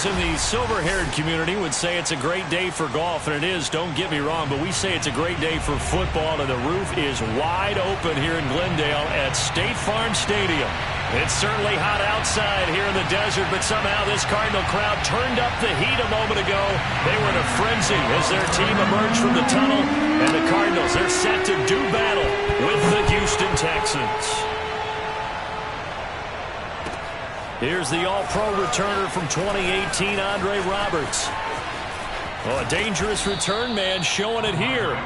Those in the silver-haired community would say it's a great day for golf, and it is, don't get me wrong, but we say it's a great day for football, and the roof is wide open here in Glendale at State Farm Stadium. It's certainly hot outside here in the desert, but somehow this Cardinal crowd turned up the heat a moment ago. They were in a frenzy as their team emerged from the tunnel, and the Cardinals, they're set to do battle with the Houston Texans. Here's the All-Pro returner from 2018, Andre Roberts. Oh, a dangerous return man showing it here.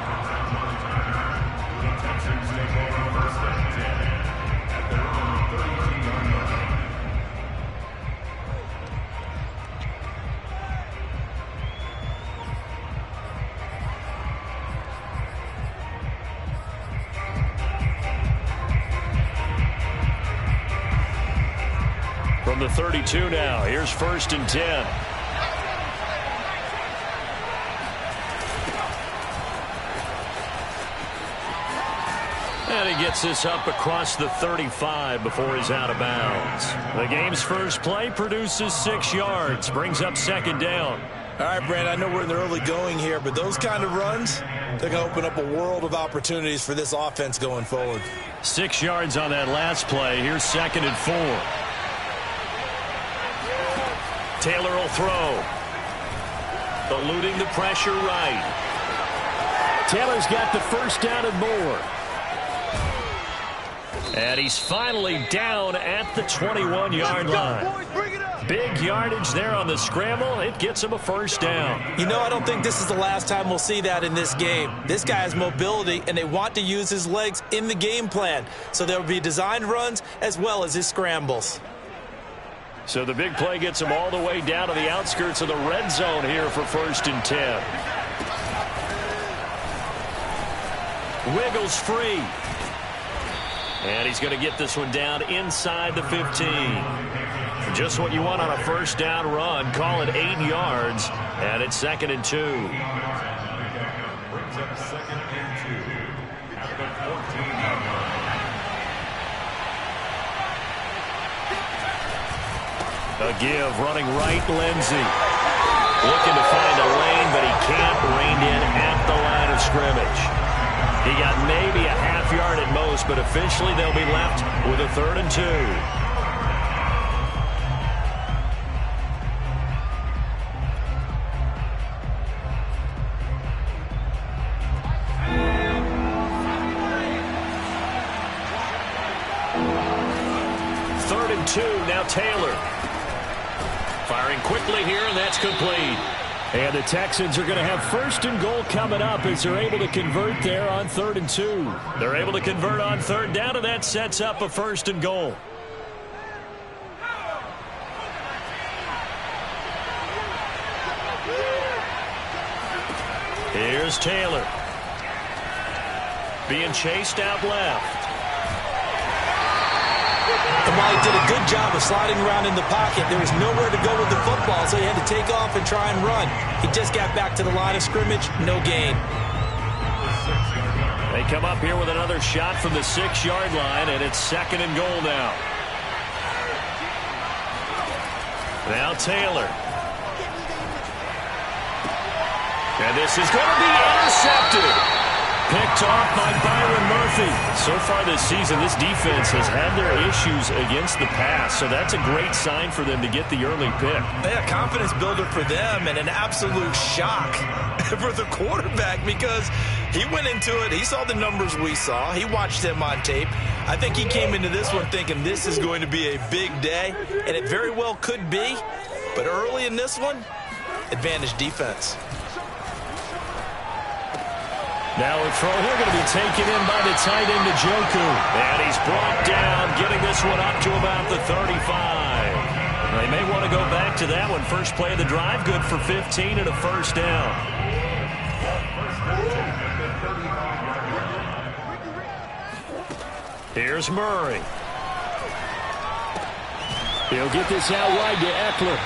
From the 32 now, here's 1st and 10. And he gets this up across the 35 before he's out of bounds. The game's first play produces 6 yards, brings up 2nd down. All right, Brand, I know we're in the early going here, but those kind of runs, they're going to open up a world of opportunities for this offense going forward. 6 yards on that last play. Here's 2nd and 4. Taylor will throw. Eluding the pressure right. Taylor's got the first down and more. And he's finally down at the 21-yard line. Big yardage there on the scramble. It gets him a first down. You know, I don't think this is the last time we'll see that in this game. This guy has mobility, and they want to use his legs in the game plan. So there will be designed runs as well as his scrambles. So the big play gets him all the way down to the outskirts of the red zone here for 1st and 10. Wiggles free. And he's going to get this one down inside the 15. Just what you want on a first down run. Call it 8 yards. And it's 2nd and 2. Brings up 2nd and 2. At the 14-yard line. A give, running right, Lindsey. Looking to find a lane, but he can't. Reined in at the line of scrimmage. He got maybe a half yard at most, but officially they'll be left with a 3rd and 2. Third and 2, now Taylor. Firing quickly here, and that's complete. And the Texans are going to have 1st and goal coming up as they're able to convert there on 3rd and 2. They're able to convert on 3rd down, and that sets up a 1st and goal. Here's Taylor. Being chased out left. Kamali did a good job of sliding around in the pocket. There was nowhere to go with the football, so he had to take off and try and run. He just got back to the line of scrimmage, no gain. They come up here with another shot from the 6-yard line, and it's 2nd and goal now. Now Taylor. And this is going to be intercepted. Picked off by Byron Murphy. So far this season, this defense has had their issues against the pass, so that's a great sign for them to get the early pick. Yeah, confidence builder for them and an absolute shock for the quarterback because he went into it. He saw the numbers we saw. He watched them on tape. I think he came into this one thinking this is going to be a big day, and it very well could be. But early in this one, advantage defense. Now a throw here going to be taken in by the tight end, Njoku. And he's brought down, getting this one up to about the 35. They may want to go back to that one. First play of the drive, good for 15 and a first down. Here's Murray. He'll get this out wide to Eckler.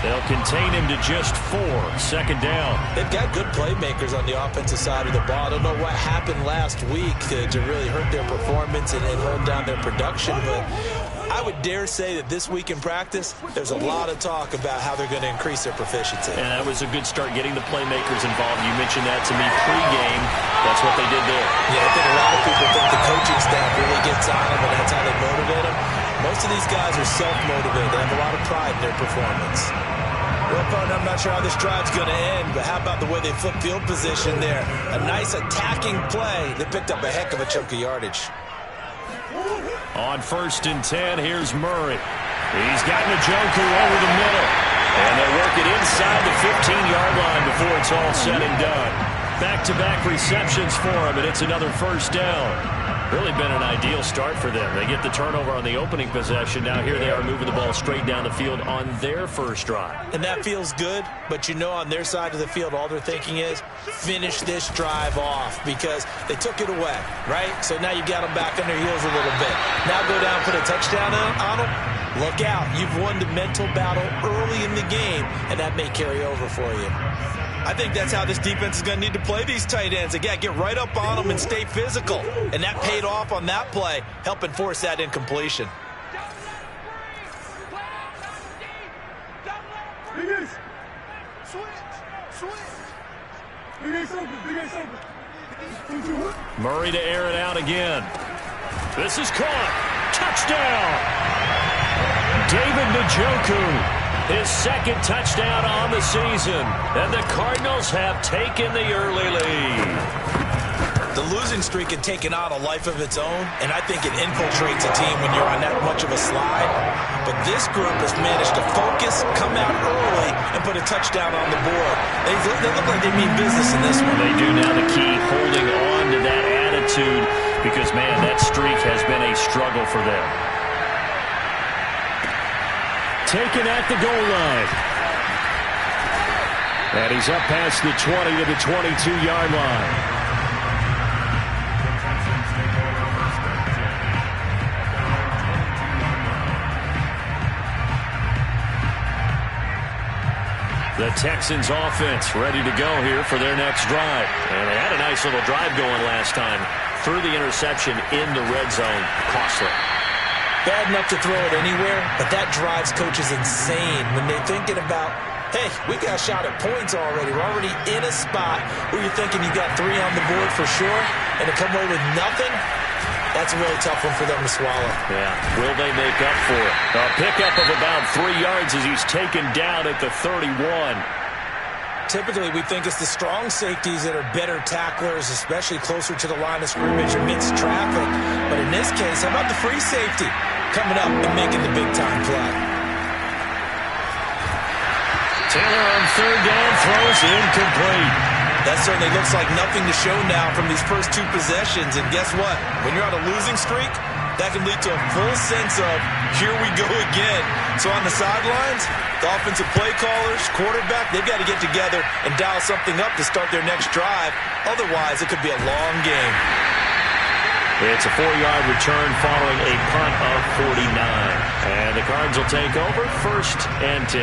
They'll contain him to just 4. 2nd down. They've got good playmakers on the offensive side of the ball. I don't know what happened last week to really hurt their performance and hold down their production, but I would dare say that this week in practice, there's a lot of talk about how they're going to increase their proficiency. And that was a good start, getting the playmakers involved. You mentioned that to me pregame. That's what they did there. Yeah, I think a lot of people think the coaching staff really gets on them, and that's how they motivate them. Most of these guys are self-motivated. They have a lot of pride in their performance. Well, partner, I'm not sure how this drive's going to end, but how about the way they flip field position there? A nice attacking play. They picked up a heck of a chunk of yardage. On 1st and 10, here's Murray. He's got Njoku over the middle. And they'll work it inside the 15-yard line before it's all said and done. Back-to-back receptions for him, and it's another first down. Really been an ideal start for them. They get the turnover on the opening possession. Now here they are moving the ball straight down the field on their first drive. And that feels good, but you know on their side of the field, all they're thinking is finish this drive off because they took it away, right? So now you got them back on their heels a little bit. Now go down and put a touchdown on them. Look out. You've won the mental battle early in the game, and that may carry over for you. I think that's how this defense is going to need to play these tight ends. Again, get right up on them and stay physical. And that paid off on that play, helping force that incompletion. Murray to air it out again. This is caught. Touchdown. David Njoku. His second touchdown on the season. And the Cardinals have taken the early lead. The losing streak had taken on a life of its own, and I think it infiltrates a team when you're on that much of a slide. But this group has managed to focus, come out early, and put a touchdown on the board. They look like they mean business in this one. They do. Now the key, holding on to that attitude, because, man, that streak has been a struggle for them. Taken at the goal line. And he's up past the 20 to the 22-yard line. The Texans offense ready to go here for their next drive. And they had a nice little drive going last time. Through the interception in the red zone. Costly. Bad enough to throw it anywhere, but that drives coaches insane when they're thinking about, hey, we got a shot at points already. We're already in a spot where you're thinking you got 3 on the board for sure, and to come away with nothing, that's a really tough one for them to swallow. Yeah, will they make up for it? A pickup of about 3 yards as he's taken down at the 31. Typically, we think it's the strong safeties that are better tacklers, especially closer to the line of scrimmage amidst traffic. But in this case, how about the free safety coming up and making the big-time play? Taylor on 3rd down, throws incomplete. That certainly looks like nothing to show now from these first 2 possessions. And guess what? When you're on a losing streak, that can lead to a full sense of, here we go again. So on the sidelines, the offensive play callers, quarterback, they've got to get together and dial something up to start their next drive. Otherwise, it could be a long game. It's a 4-yard return following a punt of 49. And the Cards will take over 1st and 10.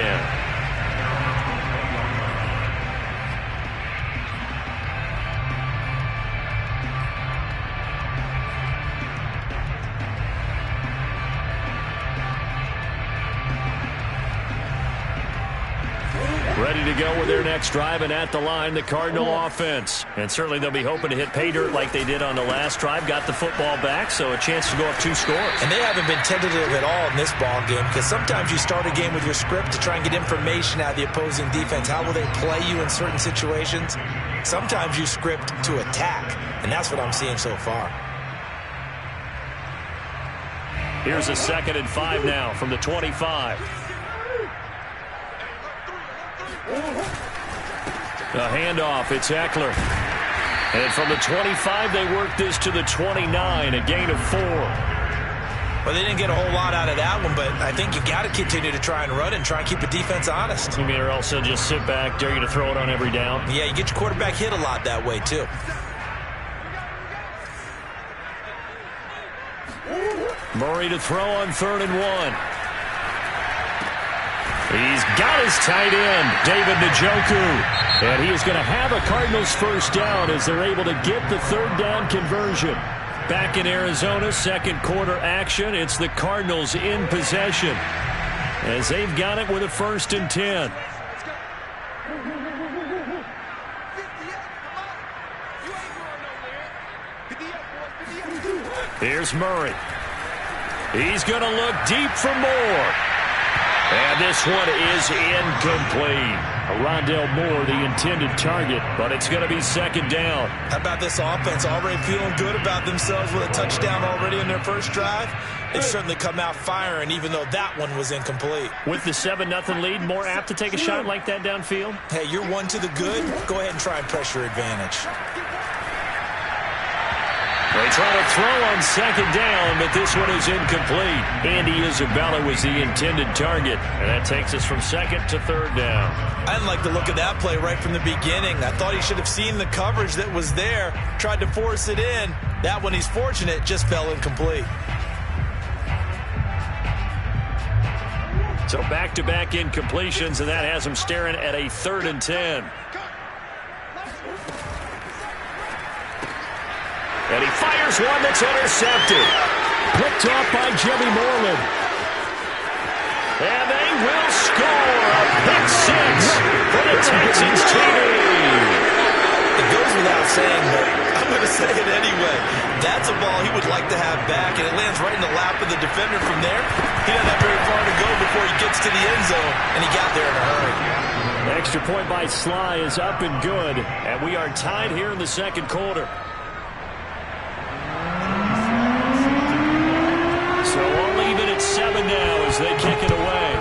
Ready to go with their next drive, and at the line, the Cardinal offense. And certainly they'll be hoping to hit pay dirt like they did on the last drive. Got the football back, so a chance to go up 2 scores. And they haven't been tentative at all in this ball game, because sometimes you start a game with your script to try and get information out of the opposing defense. How will they play you in certain situations? Sometimes you script to attack, and that's what I'm seeing so far. Here's a 2nd and 5 now from the 25. A handoff, it's Eckler. And from the 25, they work this to the 29, a gain of 4. Well, they didn't get a whole lot out of that one, but I think you got to continue to try and run and try and keep the defense honest. You mean, or else they'll just sit back, dare you to throw it on every down? Yeah, you get your quarterback hit a lot that way, too. Murray to throw on 3rd and 1. He's got his tight end, David Njoku. And he is going to have a Cardinals first down as they're able to get the 3rd down conversion. back in Arizona, second quarter action. It's the Cardinals in possession as they've got it with a 1st and 10. Here's Murray. He's going to look deep for more. And this one is incomplete. Rondale Moore, the intended target, but it's going to be 2nd down. How about this offense already feeling good about themselves with a touchdown already in their first drive? They've certainly come out firing, even though that one was incomplete. With the 7-0 lead, more apt to take a shot like that downfield? Hey, you're one to the good. Go ahead and try and press your advantage. They try to throw on 2nd down, but this one is incomplete. Andy Isabella was the intended target, and that takes us from 2nd to 3rd down. I didn't like the look of that play right from the beginning. I thought he should have seen the coverage that was there, tried to force it in. That one, he's fortunate, just fell incomplete. So back-to-back incompletions, and that has him staring at a 3rd and 10. And he fires one that's intercepted. Picked off by Jimmy Moreland. And they will score a pick 6 for the Texans TD. It goes without saying, but I'm going to say it anyway. That's a ball he would like to have back, and it lands right in the lap of the defender from there. He doesn't have very far to go before he gets to the end zone, and he got there in a hurry. Extra point by Sly is up and good, and we are tied here in the 2nd quarter. So we'll leave it at 7 now as they kick it away.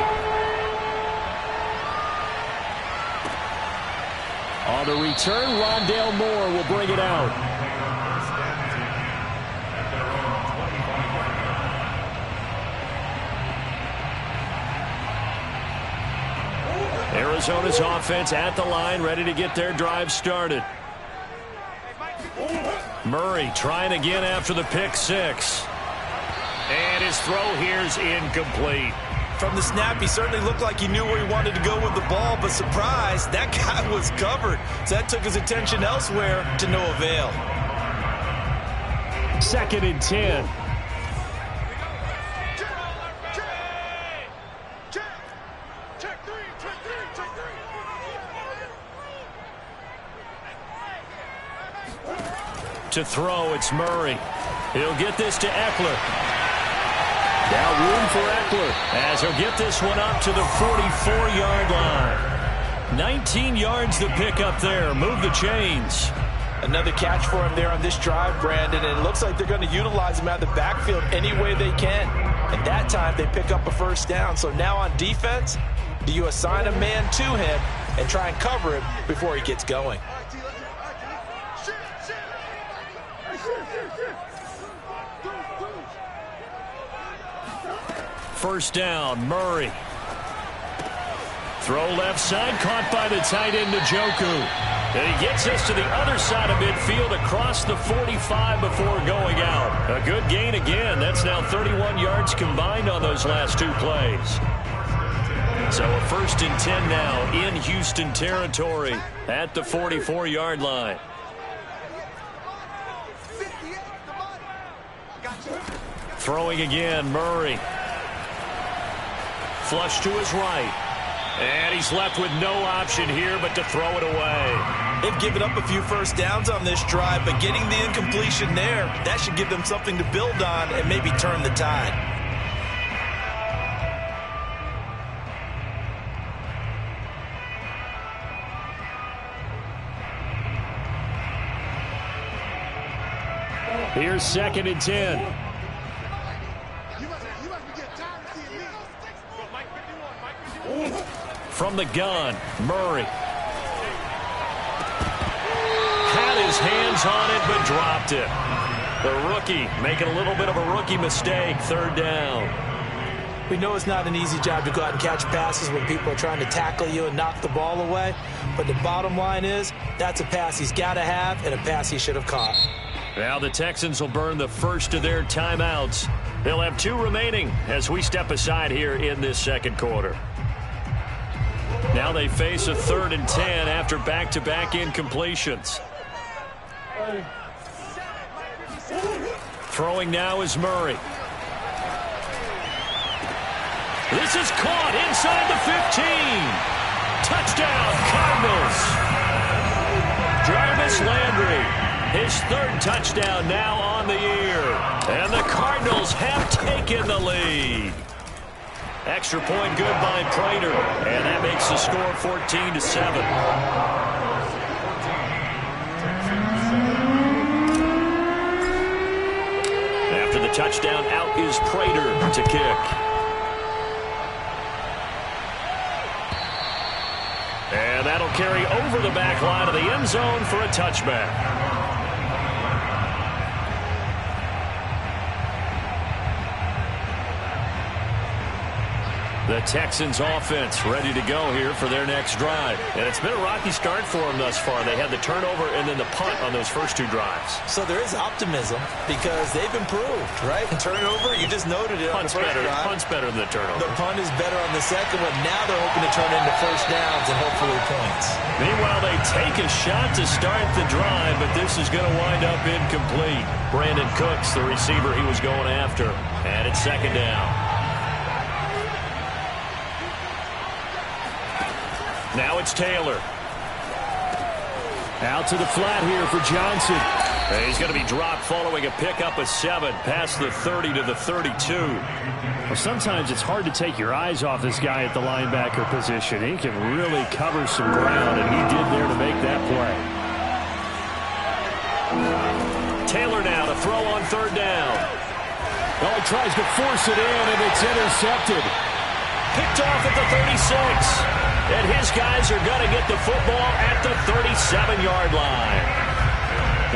On the return, Rondale Moore will bring it out. Arizona's offense at the line, ready to get their drive started. Murray trying again after the pick 6. And his throw here is incomplete. From the snap, he certainly looked like he knew where he wanted to go with the ball, but surprise, that guy was covered. So that took his attention elsewhere to no avail. 2nd and 10. To throw, it's Murray. He'll get this to Eckler. Now room for Eckler as he'll get this one up to the 44-yard line. 19 yards to pick up there. Move the chains. Another catch for him there on this drive, Brandon, and it looks like they're going to utilize him out of the backfield any way they can. And that time they pick up a 1st down. So now on defense, do you assign a man to him and try and cover him before he gets going? First down, Murray. Throw left side, caught by the tight end, Njoku. And he gets us to the other side of midfield across the 45 before going out. A good gain again. That's now 31 yards combined on those last 2 plays. So a 1st and 10 now in Houston territory at the 44-yard line. Throwing again, Murray. Flush to his right. And he's left with no option here but to throw it away. They've given up a few 1st downs on this drive, but getting the incompletion there, that should give them something to build on and maybe turn the tide. Here's 2nd and 10. From the gun, Murray. Had his hands on it, but dropped it. The rookie making a little bit of a rookie mistake, 3rd down. We know it's not an easy job to go out and catch passes when people are trying to tackle you and knock the ball away. But the bottom line is, that's a pass he's got to have and a pass he should have caught. Now the Texans will burn the first of their timeouts. They'll have 2 remaining as we step aside here in this 2nd quarter. Now they face a 3rd and 10 after back-to-back incompletions. Throwing now is Murray. This is caught inside the 15. Touchdown, Cardinals. Jarvis Landry, his third touchdown now on the year. And the Cardinals have taken the lead. Extra point good by Prater. And that makes the score 14-7. After the touchdown, out is Prater to kick. And that'll carry over the back line of the end zone for a touchback. The Texans offense ready to go here for their next drive. And it's been a rocky start for them thus far. They had the turnover and then the punt on those first two drives. So there is optimism because they've improved, right? Turnover, you just noted it on the first drive. Punt's better than the turnover. The punt is better on the second one. Now they're hoping to turn into first downs and hopefully points. Meanwhile, they take a shot to start the drive, but this is going to wind up incomplete. Brandon Cooks, the receiver he was going after. And it's second down. Now it's Taylor. Out to the flat here for Johnson. And he's going to be dropped following a pickup of 7 past the 30 to the 32. Well, sometimes it's hard to take your eyes off this guy at the linebacker position. He can really cover some ground, and he did there to make that play. Taylor now to throw on third down. Well, he tries to force it in, and it's intercepted. Picked off at the 36. And his guys are going to get the football at the 37-yard line.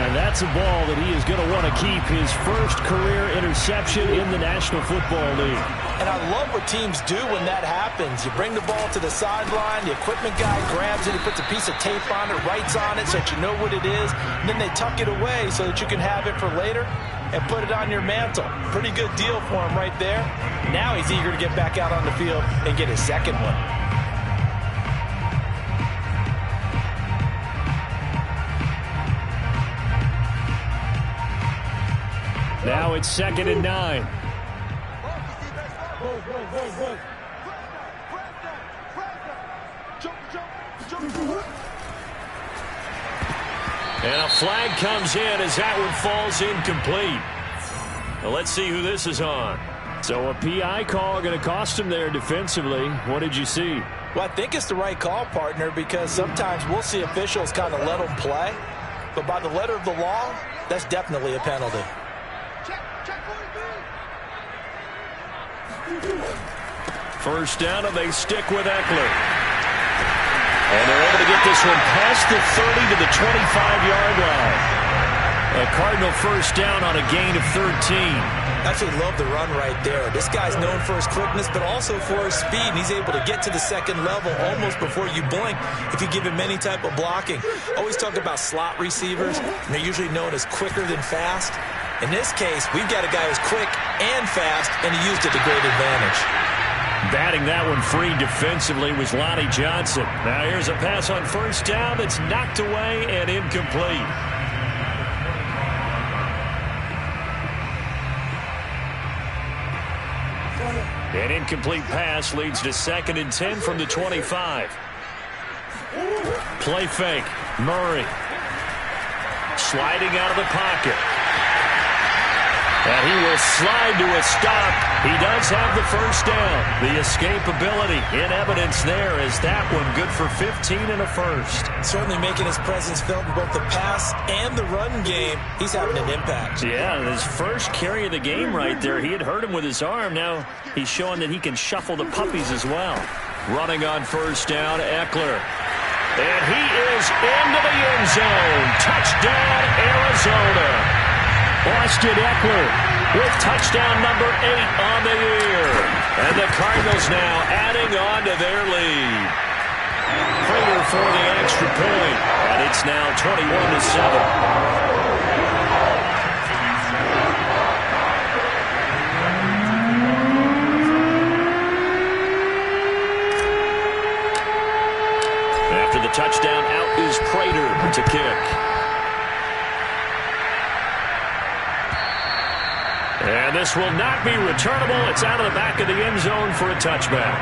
And that's a ball that he is going to want to keep, his first career interception in the National Football League. And I love what teams do when that happens. You bring the ball to the sideline, the equipment guy grabs it, he puts a piece of tape on it, writes on it so that you know what it is, and then they tuck it away so that you can have it for later and put it on your mantle. Pretty good deal for him right there. Now he's eager to get back out on the field and get his second one. Now it's 2nd and 9. And a flag comes in as that one falls incomplete. Well, let's see who this is on. So a PI call going to cost him there defensively. What did you see? Well, I think it's the right call, partner, because sometimes we'll see officials kind of let them play. But by the letter of the law, that's definitely a penalty. First down, and they stick with Eckler. And they're able to get this one past the 30 to the 25-yard line. A Cardinal first down on a gain of 13. Actually love the run right there. This guy's known for his quickness, but also for his speed. And he's able to get to the second level almost before you blink if you give him any type of blocking. Always talk about slot receivers, and they're usually known as quicker than fast. In this case, we've got a guy who's quick and fast, and he used it to great advantage. Batting that one free defensively was Lonnie Johnson. Now here's a pass on first down that's knocked away and incomplete. An incomplete pass leads to 2nd and 10 from the 25. Play fake. Murray. Sliding out of the pocket. And he will slide to a stop. He does have the first down. The escapability in evidence there as that one good for 15 and a first. Certainly making his presence felt in both the pass and the run game. He's having an impact. Yeah, his first carry of the game right there. He had hurt him with his arm. Now he's showing that he can shuffle the puppies as well. Running on first down, Eckler. And he is into the end zone. Touchdown, Arizona. Austin Eckler with touchdown number 8 on the year. And the Cardinals now adding on to their lead. Prater for the extra point. And it's now 21-7. After the touchdown, out is Prater to kick. And this will not be returnable. It's out of the back of the end zone for a touchback.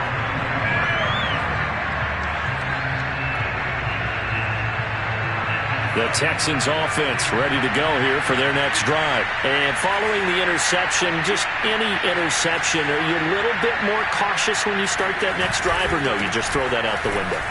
The Texans offense ready to go here for their next drive. And following the interception, just any interception, are you a little bit more cautious when you start that next drive, or no, you just throw that out the window?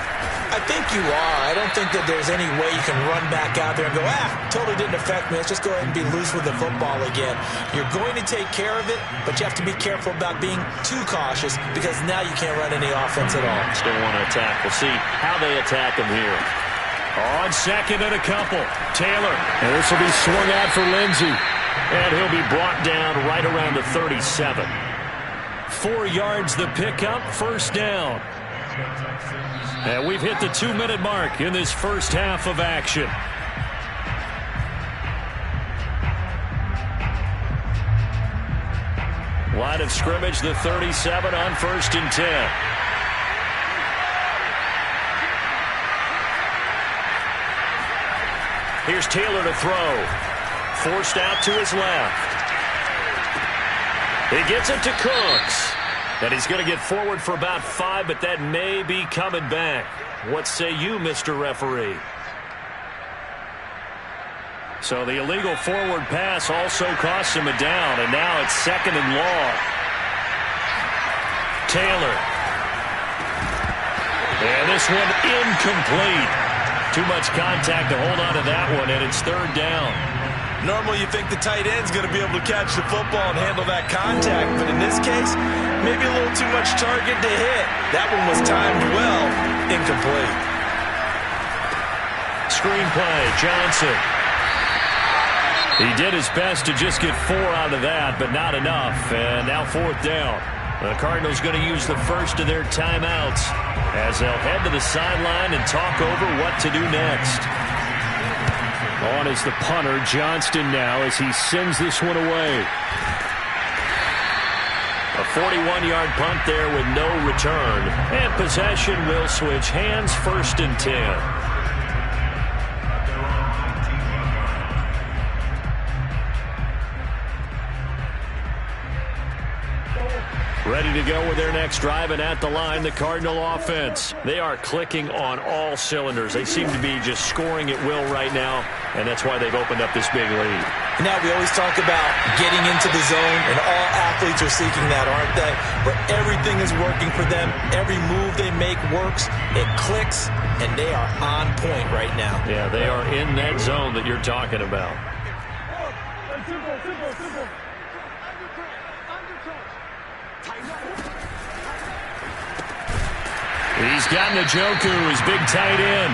I think you are. I don't think that there's any way you can run back out there and go, totally didn't affect me. Let's just go ahead and be loose with the football again. You're going to take care of it, but you have to be careful about being too cautious because now you can't run any offense at all. Still want to attack. We'll see how they attack him here. On second and a couple, Taylor. And this will be swung out for Lindsey. And he'll be brought down right around the 37. 4 yards the pickup, first down. And we've hit the 2-minute mark in this first half of action. Line of scrimmage, the 37 on 1st and 10. Here's Taylor to throw. Forced out to his left. He gets it to Cooks. And he's going to get forward for about 5, but that may be coming back. What say you, Mr. Referee? So the illegal forward pass also costs him a down, and now it's 2nd and long. Taylor. And this one incomplete. Too much contact to hold on to that one, and it's 3rd down. Normally you think the tight end's going to be able to catch the football and handle that contact, but in this case, maybe a little too much target to hit. That one was timed well, incomplete. Screenplay, Johnson. He did his best to just get 4 out of that, but not enough, and now 4th down. The Cardinals going to use the first of their timeouts as they'll head to the sideline and talk over what to do next. On is the punter, Johnston, now as he sends this one away. A 41-yard punt there with no return. And possession will switch hands, 1st and 10. Ready to go with their next drive, and at the line, the Cardinal offense. They are clicking on all cylinders. They seem to be just scoring at will right now, and that's why they've opened up this big lead. Now, we always talk about getting into the zone, and all athletes are seeking that, aren't they? Where everything is working for them. Every move they make works. It clicks, and they are on point right now. Yeah, they are in that zone that you're talking about. He's got Njoku, his big tight end.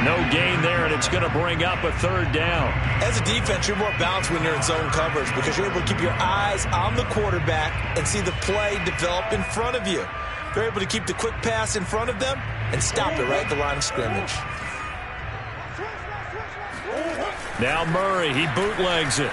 No gain there, and it's going to bring up a 3rd down. As a defense, you're more balanced when you're in zone coverage because you're able to keep your eyes on the quarterback and see the play develop in front of you. They're able to keep the quick pass in front of them and stop it right at the line of scrimmage. Now Murray, he bootlegs it.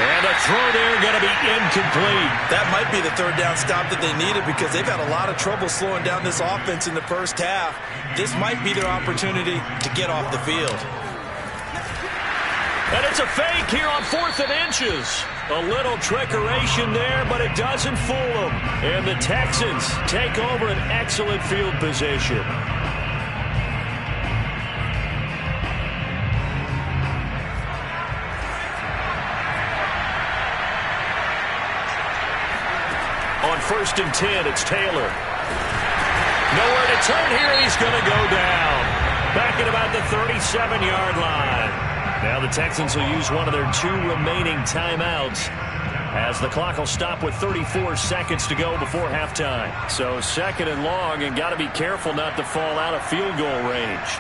And a throw there going to be incomplete. That might be the 3rd down stop that they needed because they've had a lot of trouble slowing down this offense in the first half. This might be their opportunity to get off the field. And it's a fake here on 4th and inches. A little trickeration there, but it doesn't fool them. And the Texans take over an excellent field position. On 1st and 10, it's Taylor. Nowhere to turn here. He's going to go down. Back at about the 37-yard line. Now the Texans will use one of their 2 remaining timeouts as the clock will stop with 34 seconds to go before halftime. So 2nd and long, and got to be careful not to fall out of field goal range.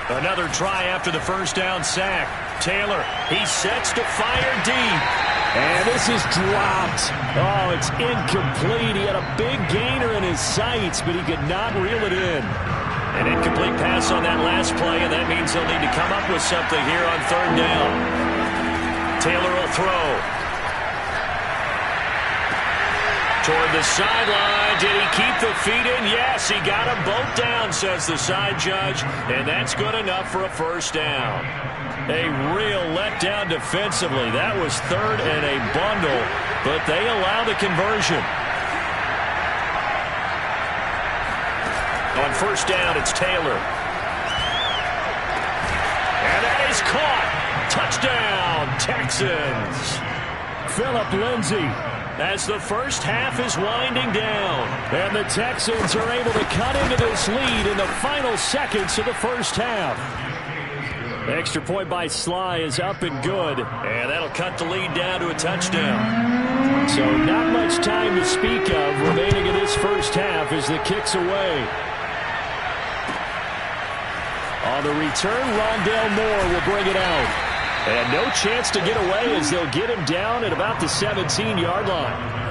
Another try after the first down sack. Taylor, he sets to fire deep. And this is dropped. Oh, it's incomplete. He had a big gainer in his sights, but he could not reel it in. An incomplete pass on that last play, and that means they'll need to come up with something here on 3rd down. Taylor will throw. toward the sideline. Did he keep the feet in? Yes, he got them both down, says the side judge, and that's good enough for a first down. A real letdown defensively. That was third and a bundle, but they allow the conversion. On first down, it's Taylor. And that is caught. Touchdown, Texans. Phillip Lindsay, as the first half is winding down. And the Texans are able to cut into this lead in the final seconds of the first half. Extra point by Sly is up and good. And that'll cut the lead down to a touchdown. So not much time to speak of remaining in this first half as the kick's away. On the return, Rondale Moore will bring it out. And no chance to get away as they'll get him down at about the 17-yard line.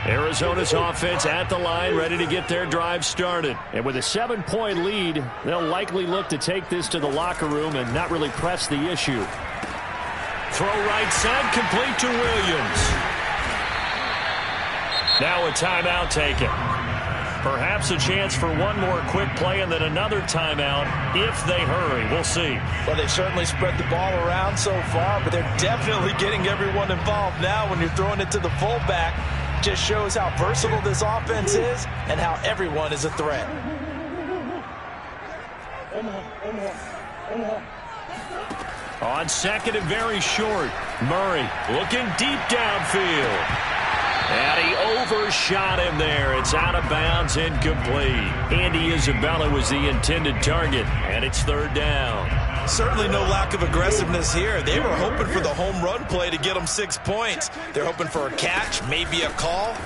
Arizona's offense at the line, ready to get their drive started. And with a 7-point lead, they'll likely look to take this to the locker room and not really press the issue. Throw right side, complete to Williams. Now a timeout taken. Perhaps a chance for one more quick play and then another timeout if they hurry. We'll see. Well, they've certainly spread the ball around so far, but they're definitely getting everyone involved now when you're throwing it to the fullback. Just shows how versatile this offense is and how everyone is a threat. On second and very short, Murray looking deep downfield. And he overshot him there. It's out of bounds, incomplete. Andy Isabella was the intended target, and it's third down. Certainly no lack of aggressiveness here. They were hoping for the home run play to get them 6 points. They're hoping for a catch, maybe a call,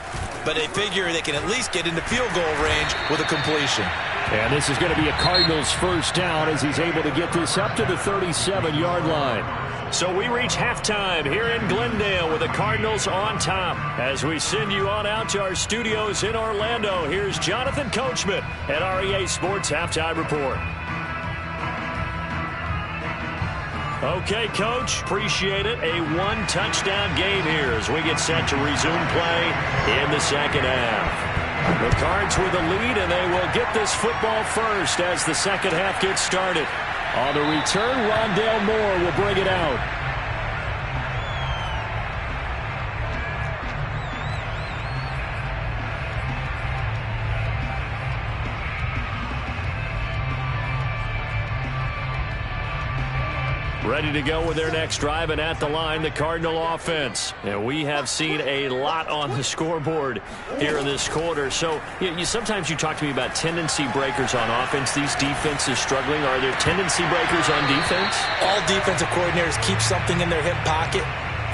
but they figure they can at least get into field goal range with a completion. And this is going to be a Cardinals first down as he's able to get this up to the 37-yard line. So we reach halftime here in Glendale with the Cardinals on top. As we send you on out to our studios in Orlando, here's Jonathan Coachman at REA Sports Halftime Report. Okay, Coach, appreciate it. A one-touchdown game here as we get set to resume play in the second half. The Cards with the lead, and they will get this football first as the second half gets started. On the return, Rondale Moore will bring it out. Ready to go with their next drive, and at the line, the Cardinal offense. And we have seen a lot on the scoreboard here in this quarter. So sometimes you talk to me about tendency breakers on offense. These defenses struggling. Are there tendency breakers on defense? All defensive coordinators keep something in their hip pocket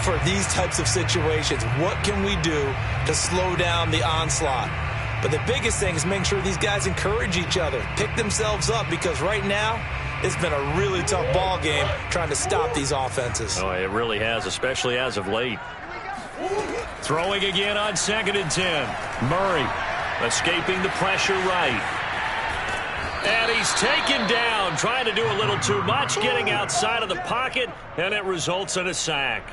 for these types of situations. What can we do to slow down the onslaught? But the biggest thing is making sure these guys encourage each other, pick themselves up, because right now, it's been a really tough ball game trying to stop these offenses. Oh, it really has, especially as of late. Throwing again on 2nd and 10. Murray escaping the pressure right. And he's taken down, trying to do a little too much, getting outside of the pocket, and it results in a sack.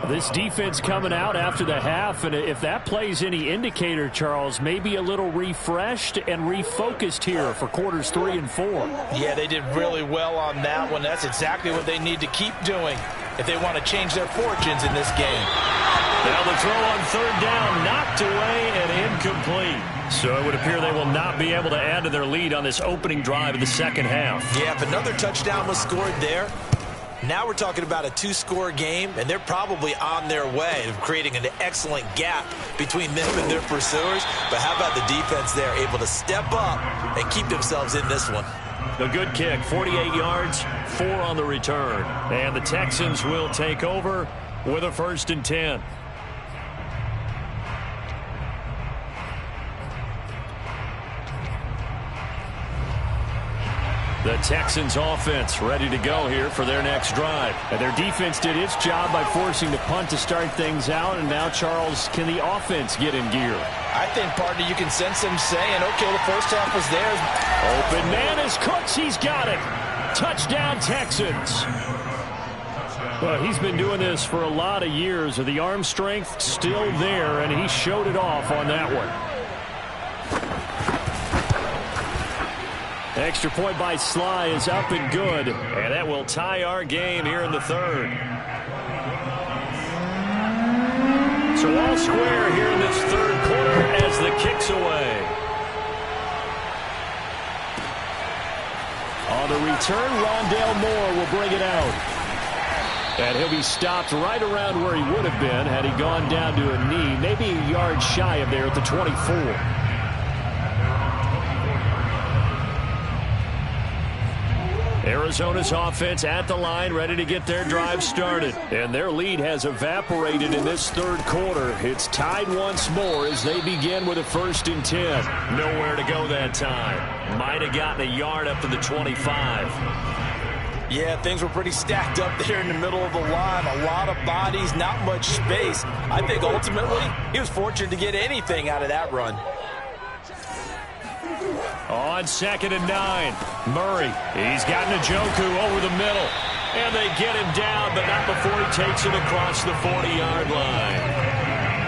This defense coming out after the half, and if that plays any indicator, Charles, maybe a little refreshed and refocused here for quarters 3 and 4. Yeah, they did really well on that one. That's exactly what they need to keep doing if they want to change their fortunes in this game. Now the throw on third down, knocked away and incomplete. So it would appear they will not be able to add to their lead on this opening drive of the second half. Yeah, if another touchdown was scored there, now we're talking about a 2-score game, and they're probably on their way of creating an excellent gap between them and their pursuers. But how about the defense there, able to step up and keep themselves in this one? A good kick, 48 yards, 4 on the return. And the Texans will take over with a 1st and 10. The Texans offense ready to go here for their next drive. And their defense did its job by forcing the punt to start things out. And now, Charles, can the offense get in gear? I think, partner, you can sense them saying, okay, the first half was theirs. Open man is Cooks. He's got it. Touchdown, Texans. Well, he's been doing this for a lot of years. The arm strength still there, and he showed it off on that one. Extra point by Sly is up and good. And that will tie our game here in the third. So all square here in this third quarter as the kick's away. On the return, Rondale Moore will bring it out. And he'll be stopped right around where he would have been had he gone down to a knee, maybe a yard shy of there at the 24. Arizona's offense at the line, ready to get their drive started. And their lead has evaporated in this third quarter. It's tied once more as they begin with a 1st and 10. Nowhere to go that time. Might have gotten a yard up to the 25. Yeah, things were pretty stacked up there in the middle of the line. A lot of bodies, not much space. I think ultimately he was fortunate to get anything out of that run. On 2nd and 9, Murray. He's got Njoku over the middle. And they get him down, but not before he takes it across the 40-yard line.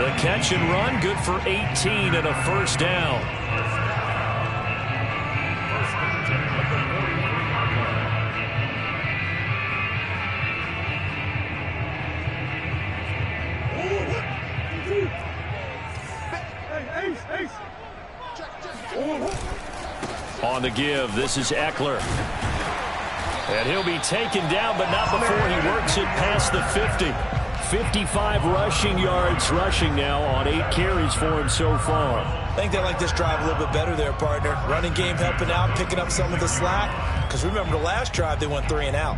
The catch and run, good for 18 and a 1st down. On the give, this is Eckler. And he'll be taken down, but not before he works it past the 50. 55 rushing yards rushing now on 8 carries for him so far. I think they like this drive a little bit better there, partner. Running game helping out, picking up some of the slack. Because remember the last drive, they went 3 and out.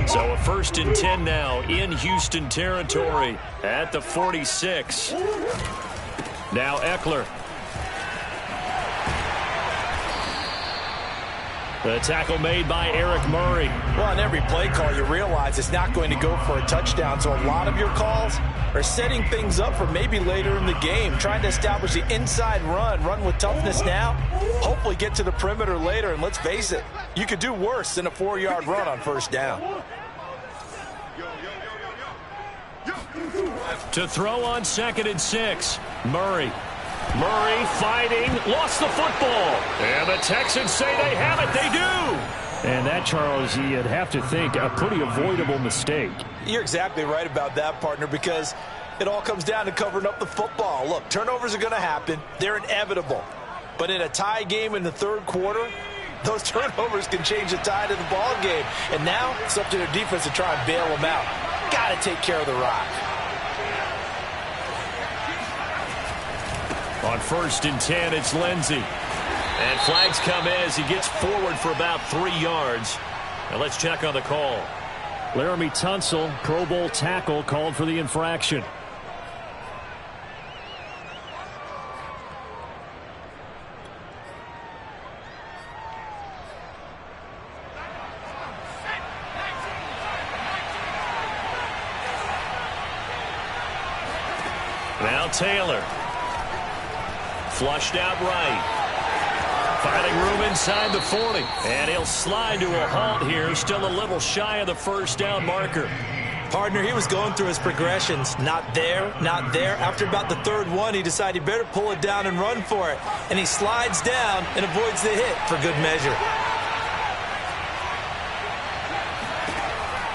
So a 1st and 10 now in Houston territory at the 46. Now Eckler. The tackle made by Eric Murray. Well, on every play call, you realize it's not going to go for a touchdown. So a lot of your calls are setting things up for maybe later in the game, trying to establish the inside run with toughness now, hopefully get to the perimeter later. And let's face it, you could do worse than a 4-yard run on 1st down. To throw on 2nd and 6, Murray. Murray fighting, lost the football. And the Texans say they have it. They do. And that, Charles, you'd have to think a pretty avoidable mistake. You're exactly right about that, partner, because it all comes down to covering up the football. Look, turnovers are going to happen. They're inevitable. But in a tie game in the third quarter, those turnovers can change the tide of the ball game. And now it's up to their defense to try and bail them out. Got to take care of the rock. On 1st and 10, it's Lindsey. And flags come as he gets forward for about 3 yards. Now let's check on the call. Laramie Tunsil, Pro Bowl tackle, called for the infraction. Now Taylor. Flushed out right. Finding room inside the 40. And he'll slide to a halt here. Still a little shy of the 1st down marker. Partner, he was going through his progressions. Not there, not there. After about the 3rd one, he decided he better pull it down and run for it. And he slides down and avoids the hit for good measure.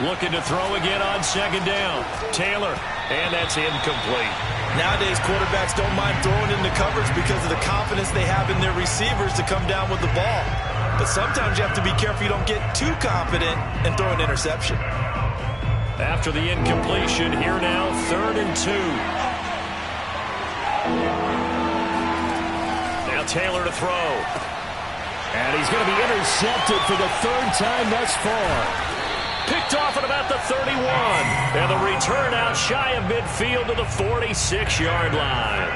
Looking to throw again on 2nd down. Taylor. And that's incomplete. Nowadays, quarterbacks don't mind throwing into coverage because of the confidence they have in their receivers to come down with the ball. But sometimes you have to be careful you don't get too confident and throw an interception. After the incompletion, here now, 3rd and 2. Now Taylor to throw. And he's going to be intercepted for the third time thus far. Picked off at about the 31. And the return out shy of midfield to the 46-yard line.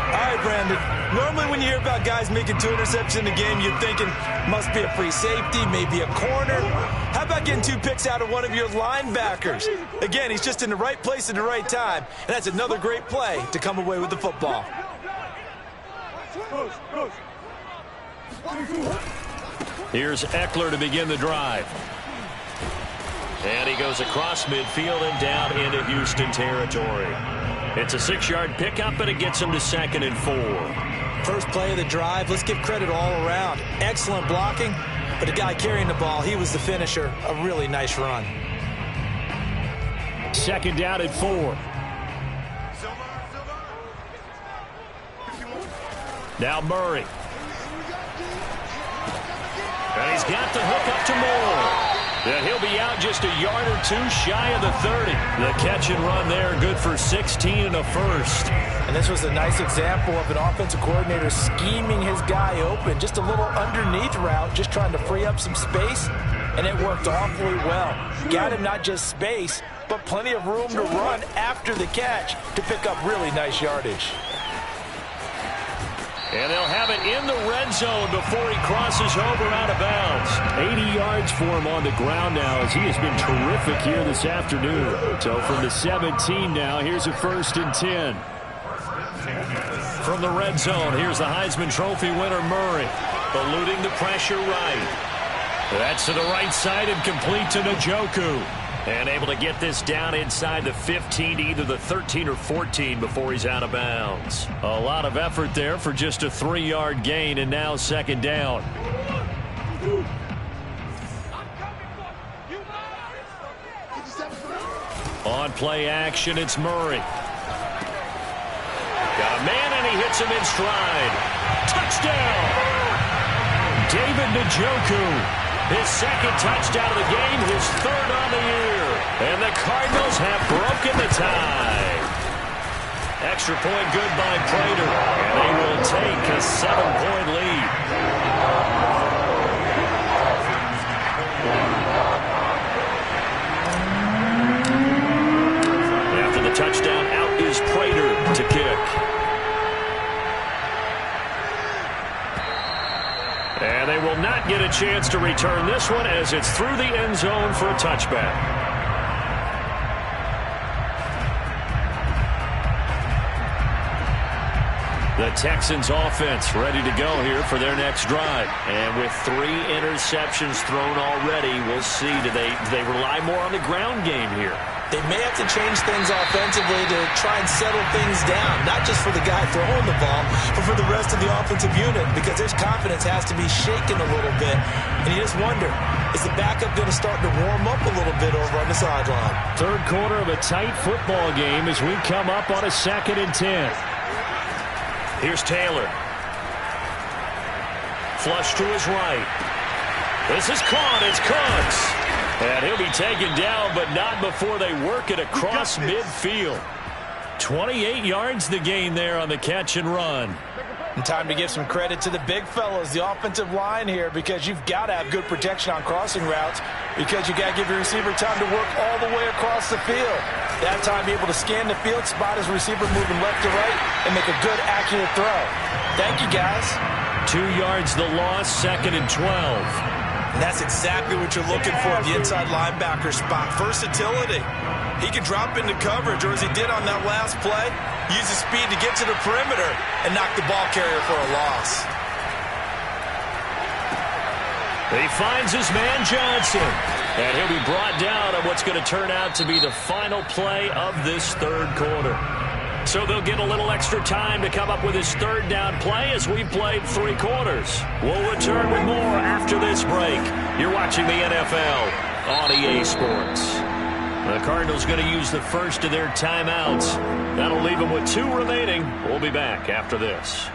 All right, Brandon. Normally when you hear about guys making 2 interceptions in a game, you're thinking must be a free safety, maybe a corner. How about getting 2 picks out of one of your linebackers? Again, he's just in the right place at the right time. And that's another great play to come away with the football. Here's Eckler to begin the drive. And he goes across midfield and down into Houston territory. It's a 6-yard pickup, and it gets him to 2nd and 4. First play of the drive, let's give credit all around. Excellent blocking, but the guy carrying the ball, he was the finisher. A really nice run. 2nd down and 4. Now Murray. And he's got the hook up to Moore. And he'll be out just a yard or 2 shy of the 30. The catch and run there, good for 16 and a first. And this was a nice example of an offensive coordinator scheming his guy open. Just a little underneath route, just trying to free up some space. And it worked awfully well. Got him not just space, but plenty of room to run after the catch to pick up really nice yardage. And they'll have it in the red zone before he crosses over out of bounds. 80 yards for him on the ground now as he has been terrific here this afternoon. So from the 17 now, here's a 1st and 10. From the red zone, here's the Heisman Trophy winner Murray. Eluding the pressure right. That's to the right side and complete to Njoku. And able to get this down inside the 15 to either the 13 or 14 before he's out of bounds. A lot of effort there for just a 3-yard gain, and now 2nd down. On play action, it's Murray. Got a man, and he hits him in stride. Touchdown! David Njoku. His 2nd touchdown of the game, his 3rd on the year. And the Cardinals have broken the tie. Extra point good by Prater. And they will take a 7-point lead. After the touchdown, out is Prater to kick. And they will not get a chance to return this one as it's through the end zone for a touchback. The Texans offense ready to go here for their next drive. And with 3 interceptions thrown already, we'll see. Do they rely more on the ground game here? They may have to change things offensively to try and settle things down, not just for the guy throwing the ball, but for the rest of the offensive unit, because their confidence has to be shaken a little bit. And you just wonder, is the backup going to start to warm up a little bit over on the sideline? 3rd quarter of a tight football game as we come up on a 2nd and 10. Here's Taylor. Flush to his right. This is caught. It's Cooks. And he'll be taken down, but not before they work it across midfield. 28 yards the gain there on the catch and run. And time to give some credit to the big fellas, the offensive line here, because you've got to have good protection on crossing routes, because you got to give your receiver time to work all the way across the field. That time, be able to scan the field, spot his receiver moving left to right, and make a good, accurate throw. Thank you, guys. 2 yards the loss, 2nd and 12. And that's exactly what you're looking for at the inside linebacker spot. Versatility. He can drop into coverage, or as he did on that last play, use his speed to get to the perimeter and knock the ball carrier for a loss. He finds his man Johnson. And he'll be brought down on what's going to turn out to be the final play of this 3rd quarter. So they'll get a little extra time to come up with his 3rd down play as we played 3 quarters. We'll return with more after this break. You're watching the NFL on EA Sports. The Cardinals going to use the first of their timeouts. That'll leave them with 2 remaining. We'll be back after this.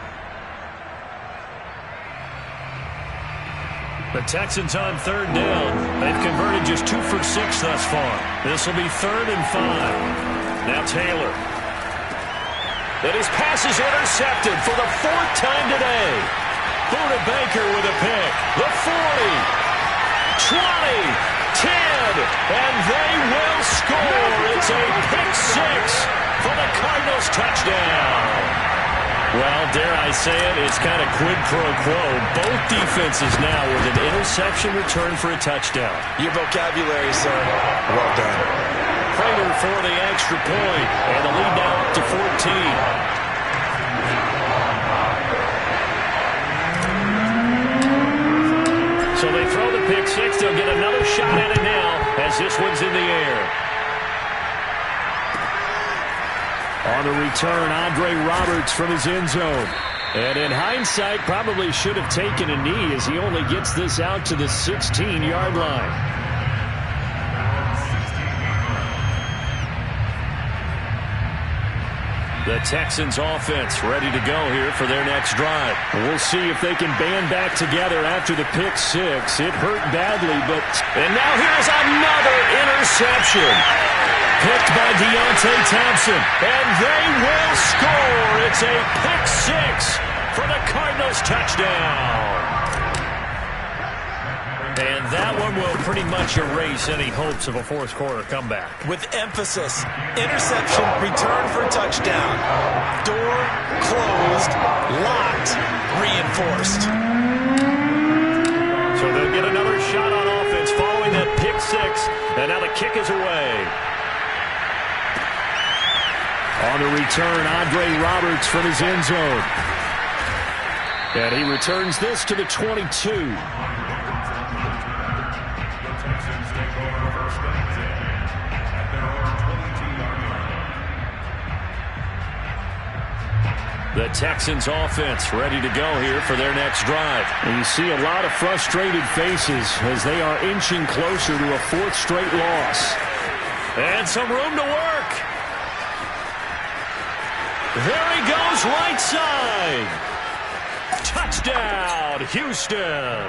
The Texans on 3rd down. They've converted just 2 for 6 thus far. This will be 3rd and 5. Now Taylor. And his pass is intercepted for the 4th time today. Buda Baker with a pick. The 40, 20, 10, and they will score. It's a pick six for the Cardinals touchdown. Well, dare I say it, it's kind of quid pro quo. Both defenses now with an interception return for a touchdown. Your vocabulary, sir. Well done. Prater for the extra point, and the lead now up to 14. So they throw the pick six. They'll get another shot at it now as this one's in the air. On the return, Andre Roberts from his end zone. And in hindsight, probably should have taken a knee as he only gets this out to the 16-yard line. The Texans offense ready to go here for their next drive. We'll see if they can band back together after the pick six. It hurt badly, but... And now here's another interception. Picked by Deontay Thompson. And they will score. It's a pick six for the Cardinals touchdown. And that one will pretty much erase any hopes of a fourth quarter comeback. With emphasis, interception, return for touchdown. Door closed, locked, reinforced. So they'll get another shot on offense following that pick six. And now the kick is away. On the return, Andre Roberts from his end zone. And he returns this to the 22. The Texans offense ready to go here for their next drive. And you see a lot of frustrated faces as they are inching closer to a 4th straight loss. And some room to work. There he goes, right side. Touchdown, Houston.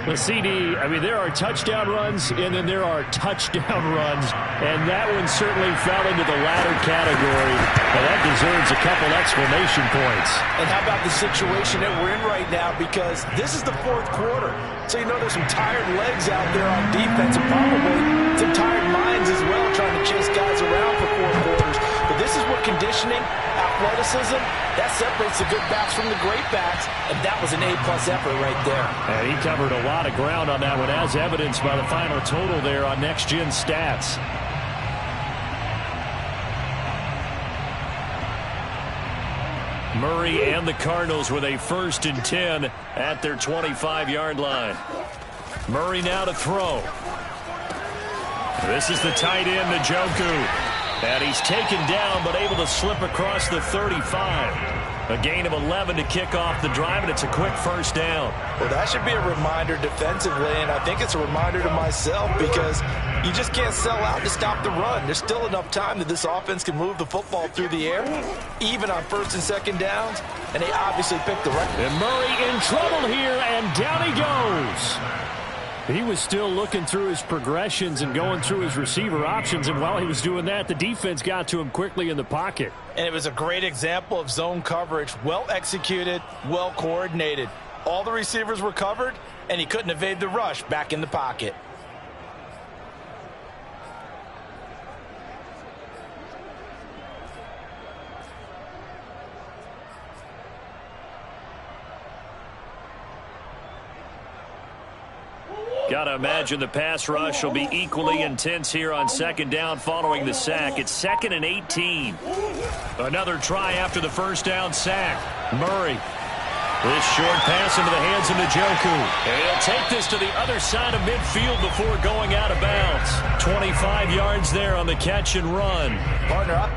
The CD, I mean, there are touchdown runs, and then there are touchdown runs, and that one certainly fell into the latter category, and that deserves a couple exclamation points. And how about the situation that we're in right now, because this is the 4th quarter, so you know there's some tired legs out there on defense, and probably some tired minds as well, trying to chase guys around for 4 quarters. But this is what conditioning, athleticism, that separates the good backs from the great backs, and that was an A-plus effort right there. And he covered a lot of ground on that one, as evidenced by the final total there on Next Gen Stats. Murray and the Cardinals with a 1st and 10 at their 25-yard line. Murray now to throw. This is the tight end, Njoku. And he's taken down, but able to slip across the 35. A gain of 11 to kick off the drive, and it's a quick 1st down. Well, that should be a reminder defensively, and I think it's a reminder to myself because you just can't sell out to stop the run. There's still enough time that this offense can move the football through the air, even on 1st and 2nd downs, and they obviously picked the right. And Murray in trouble here, and down he goes. He was still looking through his progressions and going through his receiver options, and while he was doing that, the defense got to him quickly in the pocket. And it was a great example of zone coverage, well executed, well coordinated. All the receivers were covered, and he couldn't evade the rush back in the pocket. Got to imagine the pass rush will be equally intense here on 2nd down following the sack. It's 2nd and 18. Another try after the 1st down sack. Murray. This short pass into the hands of Njoku. And he'll take this to the other side of midfield before going out of bounds. 25 yards there on the catch and run. Partner up.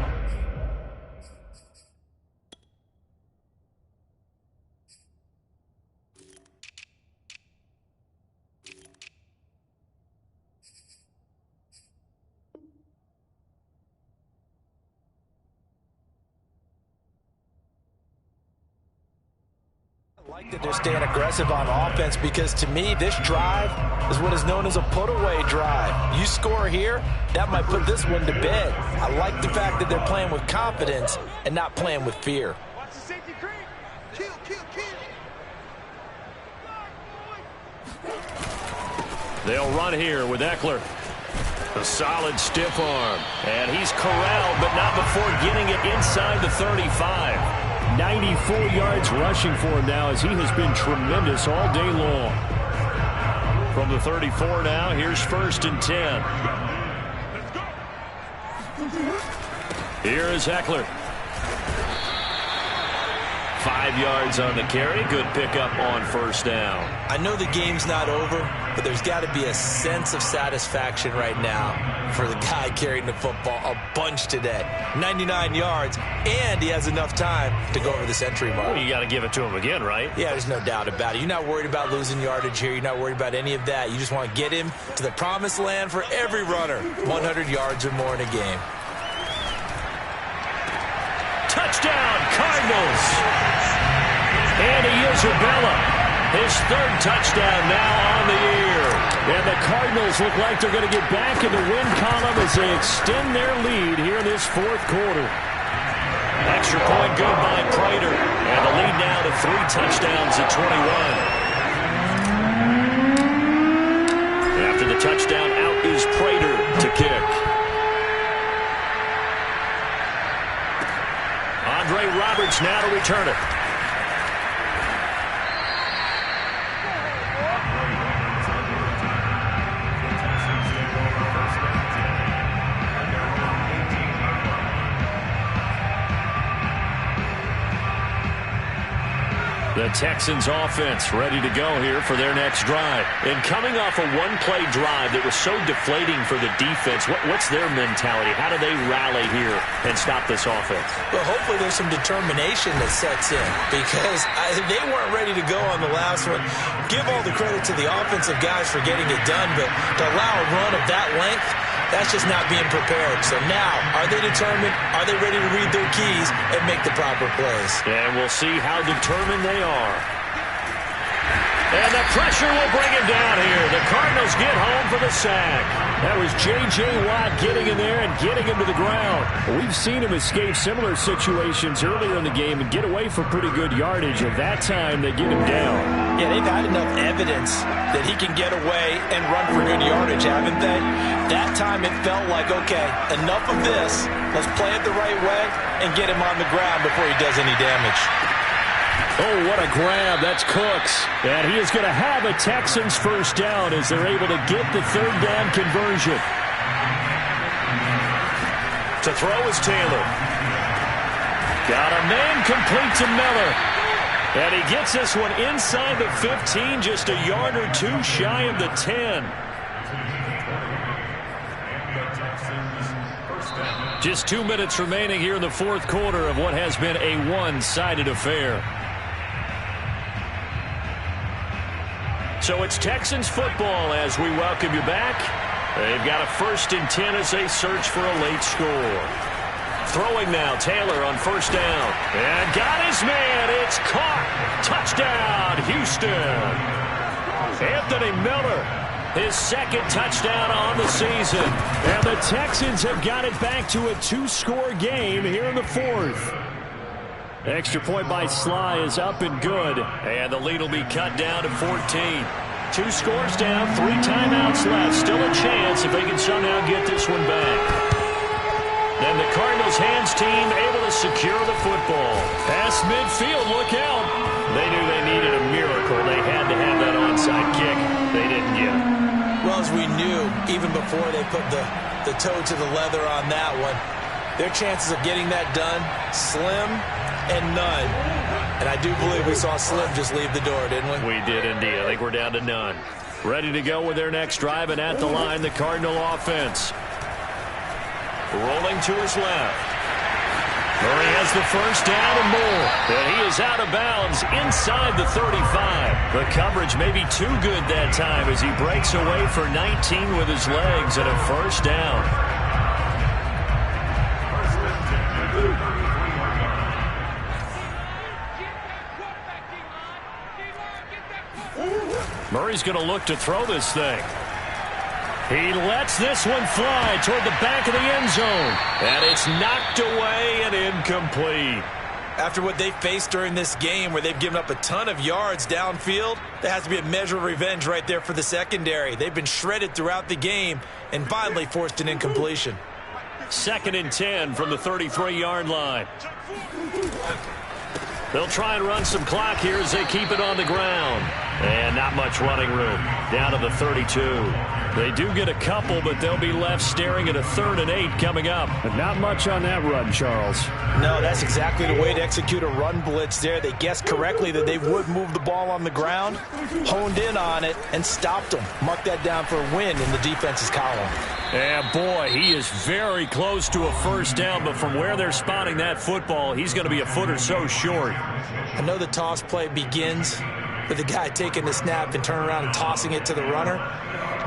I like that they're staying aggressive on offense because to me this drive is what is known as a put-away drive. You score here, that might put this one to bed. I like the fact that they're playing with confidence and not playing with fear. Watch the safety creep. Kill, kill, kill. They'll run here with Eckler. A solid stiff arm. And he's corralled, but not before getting it inside the 35. 94 yards rushing for him now as he has been tremendous all day long. From the 34 now, here's 1st and 10. Here is Eckler. 5 yards on the carry. Good pickup on 1st down. I know the game's not over, but there's got to be a sense of satisfaction right now for the guy carrying the football a bunch today. 99 yards, and he has enough time to go over this entry mark. Well, you got to give it to him again, right? Yeah, there's no doubt about it. You're not worried about losing yardage here. You're not worried about any of that. You just want to get him to the promised land for every runner. 100 yards or more in a game. Touchdown, Cardinals. And Isabella, his 3rd touchdown now on the year. And the Cardinals look like they're going to get back in the win column as they extend their lead here in this 4th quarter. Extra point good by Prater. And the lead now to 3 touchdowns at 21. After the touchdown, out is Prater to kick. Andre Roberts now to return it. The Texans offense ready to go here for their next drive. And coming off a one-play drive that was so deflating for the defense, what's their mentality? How do they rally here and stop this offense? Well, hopefully there's some determination that sets in because they weren't ready to go on the last one. Give all the credit to the offensive guys for getting it done, but to allow a run of that length, that's just not being prepared. So now, are they determined? Are they ready to read their keys and make the proper plays? And we'll see how determined they are. And the pressure will bring him down here. The Cardinals get home for the sack. That was J.J. Watt getting in there and getting him to the ground. We've seen him escape similar situations earlier in the game and get away for pretty good yardage. At that time, they get him down. Yeah, they've had enough evidence that he can get away and run for good yardage, haven't they? That time it felt like, okay, enough of this. Let's play it the right way and get him on the ground before he does any damage. Oh, what a grab. That's Cooks. And he is going to have a Texans 1st down as they're able to get the 3rd down conversion. To throw is Taylor. Got a man complete to Miller. And he gets this one inside the 15, just a yard or 2 shy of the 10. Just 2 minutes remaining here in the 4th quarter of what has been a one-sided affair. So it's Texans football as we welcome you back. They've got a 1st and 10 as they search for a late score. Throwing now, Taylor on 1st down. And got his man. It's caught. Touchdown, Houston. Anthony Miller, his 2nd touchdown on the season. And the Texans have got it back to a 2-score game here in the 4th. Extra point by Sly is up and good. And the lead will be cut down to 14. 2 scores down, 3 timeouts left. Still a chance if they can somehow get this one back. Then the Cardinals hands team able to secure the football. Past midfield, look out. They knew they needed a miracle. They had to have that onside kick. They didn't get it. Well, as we knew, even before they put the toe to the leather on that one, their chances of getting that done, slim and none. And I do believe we saw Slim just leave the door, didn't we? We did indeed. I think we're down to none. Ready to go with their next drive, and at the line, the Cardinal offense. Rolling to his left. Murray has the 1st down and more. And he is out of bounds inside the 35. The coverage may be too good that time as he breaks away for 19 with his legs and a 1st down. Murray's going to look to throw this thing. He lets this one fly toward the back of the end zone. And it's knocked away and incomplete. After what they faced during this game where they've given up a ton of yards downfield, there has to be a measure of revenge right there for the secondary. They've been shredded throughout the game and finally forced an incompletion. 2nd and 10 from the 33-yard line. They'll try and run some clock here as they keep it on the ground. And not much running room. Down to the 32. They do get a couple, but they'll be left staring at a 3rd and 8 coming up. But not much on that run, Charles. No, that's exactly the way to execute a run blitz there. They guessed correctly that they would move the ball on the ground, honed in on it, and stopped them. Mark that down for a win in the defense's column. And boy, he is very close to a first down, but from where they're spotting that football, he's going to be a foot or so short. I know the toss play begins with the guy taking the snap and turning around and tossing it to the runner.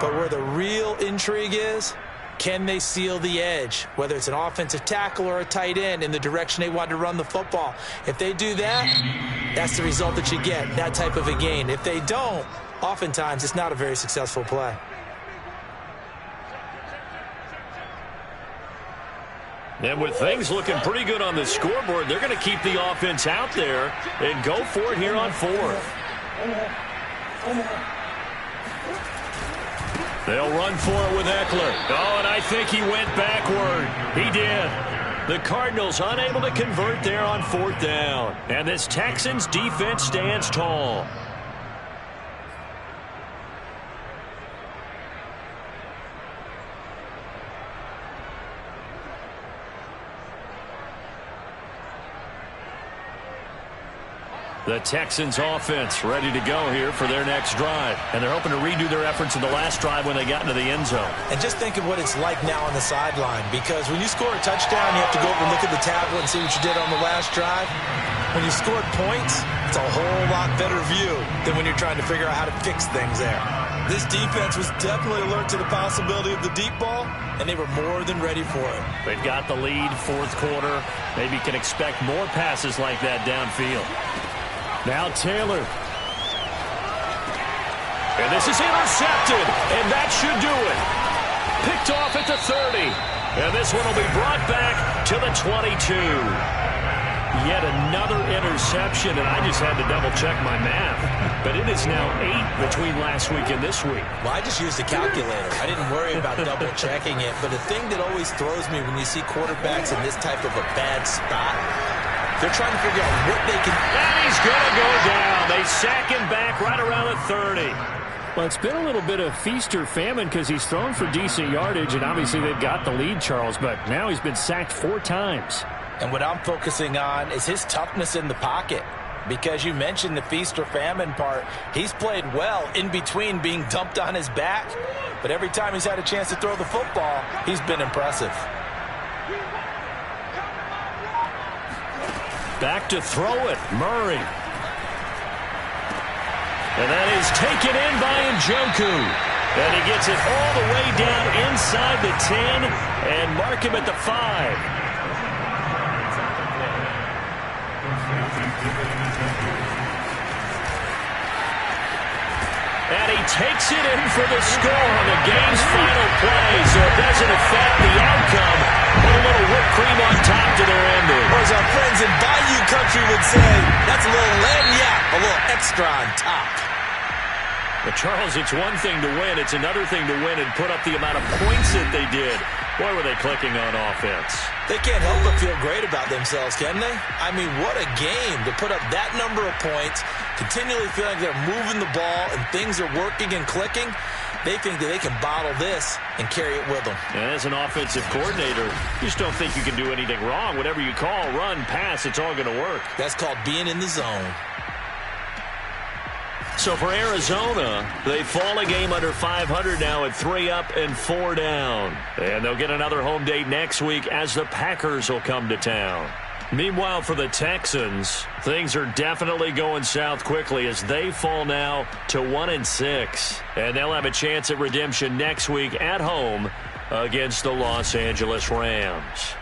But where the real intrigue is, can they seal the edge, whether it's an offensive tackle or a tight end, in the direction they want to run the football? If they do that, that's the result that you get, that type of a gain. If they don't, oftentimes it's not a very successful play. And with things looking pretty good on the scoreboard, they're going to keep the offense out there and go for it here on 4th. They'll run for it with Eckler. Oh, and I think he went backward. He did. The Cardinals unable to convert there on 4th down. And this Texans defense stands tall. The Texans offense ready to go here for their next drive. And they're hoping to redo their efforts in the last drive when they got into the end zone. And just think of what it's like now on the sideline, because when you score a touchdown, you have to go over and look at the tablet and see what you did on the last drive. When you scored points, it's a whole lot better view than when you're trying to figure out how to fix things there. This defense was definitely alert to the possibility of the deep ball, and they were more than ready for it. They've got the lead, 4th quarter. Maybe can expect more passes like that downfield. Now Taylor. And this is intercepted, and that should do it. Picked off at the 30. And this one will be brought back to the 22. Yet another interception, and I just had to double-check my math. But it is now 8 between last week and this week. Well, I just used a calculator. I didn't worry about double-checking it. But the thing that always throws me when you see quarterbacks in this type of a bad spot, they're trying to figure out what they can... And he's going to go down. They sack him back right around the 30. Well, it's been a little bit of feast or famine because he's thrown for decent yardage, and obviously they've got the lead, Charles, but now he's been sacked 4 times. And what I'm focusing on is his toughness in the pocket, because you mentioned the feast or famine part. He's played well in between being dumped on his back, but every time he's had a chance to throw the football, he's been impressive. Back to throw it, Murray. And that is taken in by Njoku. And he gets it all the way down inside the 10 and mark him at the 5. And he takes it in for the score on the game's final play, so it doesn't affect the outcome. Put a little whipped cream on top to their ending. Or as our friends in Bayou Country would say, that's a little lagniappe, a little extra on top. But Charles, it's one thing to win. It's another thing to win and put up the amount of points that they did. Boy, were they clicking on offense. They can't help but feel great about themselves, can they? I mean, what a game to put up that number of points, continually feeling they're moving the ball and things are working and clicking. They think that they can bottle this and carry it with them. And as an offensive coordinator, you just don't think you can do anything wrong. Whatever you call, run, pass, it's all going to work. That's called being in the zone. So for Arizona, they fall a game under 500 now at 3 up and 4 down. And they'll get another home date next week as the Packers will come to town. Meanwhile, for the Texans, things are definitely going south quickly as they fall now to 1-6. And they'll have a chance at redemption next week at home against the Los Angeles Rams.